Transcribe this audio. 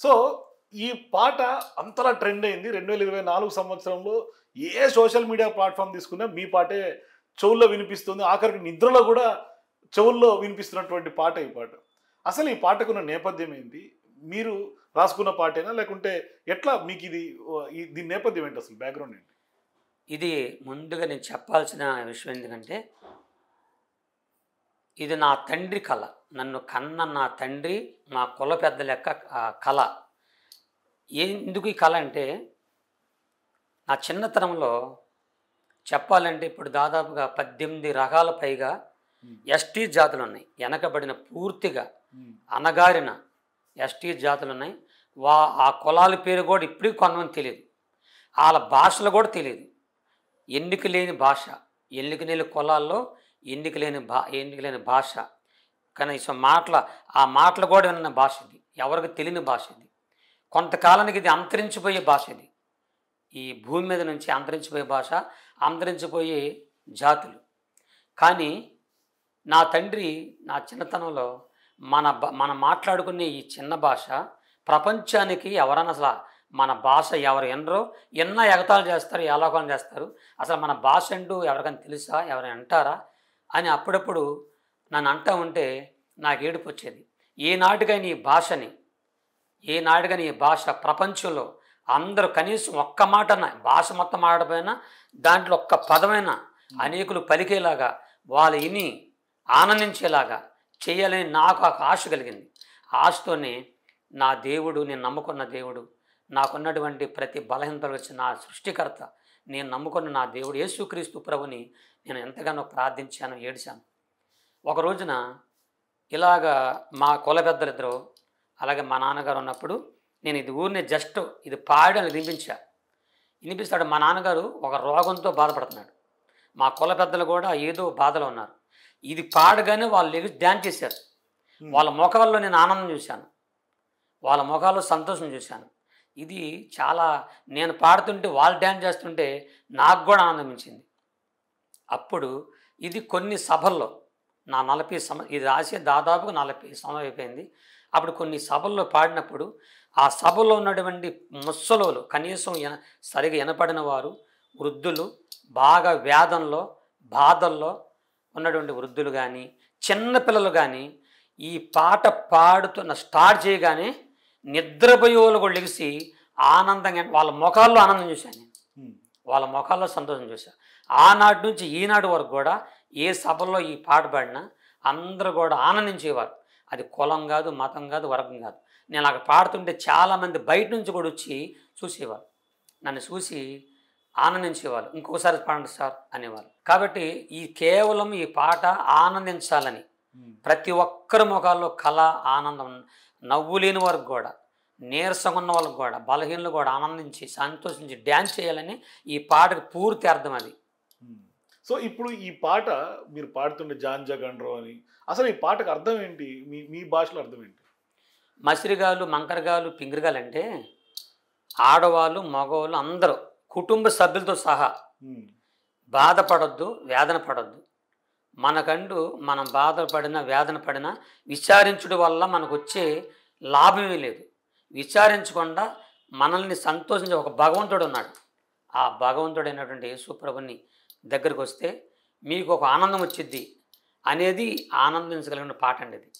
So ఈ పాట అంతలా ట్రెండ్ అయింది 2024 సంవత్సరంలో. ఏ సోషల్ మీడియా ప్లాట్ఫామ్ తీసుకున్నా మీ పాటే చెవుల్లో వినిపిస్తుంది. ఆఖరికి నిద్రలో కూడా చెవుల్లో వినిపిస్తున్నటువంటి పాట ఈ పాట. అసలు ఈ పాటకున్న నేపథ్యం ఏంటి? మీరు రాసుకున్న పాటేనా, లేకుంటే ఎట్లా మీకు ఇది దీని నేపథ్యం ఏంటి, అసలు బ్యాక్గ్రౌండ్ ఏంటి? ఇది ముందుగా నేను చెప్పాల్సిన విషయం ఎందుకంటే, ఇది నా తండ్రి కళ. నన్ను కన్న నా తండ్రి, మా కుల పెద్ద లెక్క కళ. ఎందుకు ఈ కళ అంటే, నా చిన్నతనంలో చెప్పాలంటే ఇప్పుడు దాదాపుగా 18 రకాల పైగా ఎస్టీ జాతులు ఉన్నాయి. వెనకబడిన పూర్తిగా అణగారిన ఎస్టీ జాతులు ఉన్నాయి. ఆ కులాల పేరు కూడా ఇప్పటికి కొంతమంది తెలియదు. వాళ్ళ భాషలు కూడా తెలియదు. ఎన్నిక లేని భాష, ఎన్నిక లేని కులాల్లో ఎన్నిక లేని భాష. కనీసం ఆ మాటలు కూడా విన్న భాష ఇది. ఎవరికి తెలియని భాష ఇది. కొంతకాలానికి ఇది అంతరించిపోయే భాష ఇది. ఈ భూమి మీద నుంచి అంతరించిపోయే భాష, అంతరించిపోయే జాతులు. కానీ నా తండ్రి నా చిన్నతనంలో మనం మాట్లాడుకునే ఈ చిన్న భాష ప్రపంచానికి ఎవరైనా అసలు మన భాష ఎవరు ఎన్నో ఎగతాళి చేస్తారు, ఏలాకాలం చేస్తారు. అసలు మన భాష అంటూ ఎవరికైనా తెలుసా, ఎవరైనా అంటారా అని అప్పుడప్పుడు నన్ను అంటూ ఉంటే నాకు ఏడుపు వచ్చేది. ఏనాటికైనా ఈ భాష ప్రపంచంలో అందరూ కనీసం ఒక్క మాటన, భాష మొత్తం మాట్లాడపోయినా దాంట్లో ఒక్క పదమైన అనేకులు పలికేలాగా, వాళ్ళు విని ఆనందించేలాగా చేయాలని నాకు ఒక ఆశ కలిగింది. ఆశతోనే నా దేవుడు, నేను నమ్ముకున్న దేవుడు, నాకున్నటువంటి ప్రతి బలహీనతలు వచ్చి నా సృష్టికర్త, నేను నమ్ముకున్న నా దేవుడు యేసుక్రీస్తు ప్రభుని నేను ఎంతగానో ప్రార్థించాను, ఏడ్చాను. ఒక రోజున ఇలాగా మా కుల పెద్దలిద్దరూ అలాగే మా నాన్నగారు ఉన్నప్పుడు నేను ఇది ఊరిని ఇది పాడని వినిపిస్తాడు. మా నాన్నగారు ఒక రోగంతో బాధపడుతున్నాడు. మా కుల పెద్దలు కూడా ఏదో బాధలో ఉన్నారు. ఇది పాడగానే వాళ్ళు లెగిసి డ్యాన్స్ చేశారు. వాళ్ళ ముఖాల్లో నేను ఆనందం చూశాను, వాళ్ళ ముఖాల్లో సంతోషం చూశాను. ఇది చాలా, నేను పాడుతుంటే వాళ్ళు డ్యాన్స్ చేస్తుంటే నాకు కూడా ఆనందించింది. అప్పుడు ఇది కొన్ని సభల్లో నా 40 ఇది రాసే దాదాపుగా 40 సంవత్సరాలు అయిపోయింది. అప్పుడు కొన్ని సభల్లో పాడినప్పుడు ఆ సభలో ఉన్నటువంటి ముసలోళ్ళు, కనీసం సరిగా వినపడిన వారు, వృద్ధులు, బాగా వేదంలో బాధల్లో ఉన్నటువంటి వృద్ధులు కానీ చిన్నపిల్లలు కానీ ఈ పాట స్టార్ట్ చేయగానే నిద్రపోయే వాళ్ళు కూడా లెగిసి ఆనందంగా, వాళ్ళ ముఖాల్లో ఆనందం చూశాను నేను, వాళ్ళ ముఖాల్లో సంతోషం చూశాను. ఆనాటి నుంచి ఈనాటి వరకు కూడా ఏ సభల్లో ఈ పాట పాడినా అందరూ కూడా ఆనందించేవారు. అది కులం కాదు, మతం కాదు, వర్గం కాదు. నేను అక్కడ పాడుతుంటే చాలామంది బయట నుంచి కూడా వచ్చి చూసేవారు, నన్ను చూసి ఆనందించేవాళ్ళు. ఇంకొకసారి పాడండి సార్ అనేవాళ్ళు. కాబట్టి కేవలం ఈ పాట ఆనందించాలని ప్రతి ఒక్కరి ముఖాల్లో కళ, ఆనందం, నవ్వు లేని వరకు కూడా, నీరసంగా ఉన్న వాళ్ళకు కూడా, బలహీనలు కూడా ఆనందించి సంతోషించి డ్యాన్స్ చేయాలని ఈ పాటకు పూర్తి అర్థం అది. సో ఇప్పుడు ఈ పాట మీరు పాడుతుండే జాన్ జగండ్రో అని, అసలు ఈ పాటకు అర్థం ఏంటి? మీ భాషలో అర్థం ఏంటి? మసిరిగాలు, మంకరగాలు, పింగిరిగాలు అంటే ఆడవాళ్ళు, మగవాళ్ళు అందరూ కుటుంబ సభ్యులతో సహా బాధపడొద్దు, వేదన పడొద్దు. మనకంటూ మనం బాధపడినా వేదన పడినా విచారించడం వల్ల మనకు వచ్చే లాభమే లేదు. విచారించకుండా మనల్ని సంతోషించే ఒక భగవంతుడు ఉన్నాడు. ఆ భగవంతుడైనటువంటి యేసుప్రభుని దగ్గరికి వస్తే మీకు ఒక ఆనందం వచ్చిద్ది అనేది ఆనందించగలిగిన పాట అండి ఇది.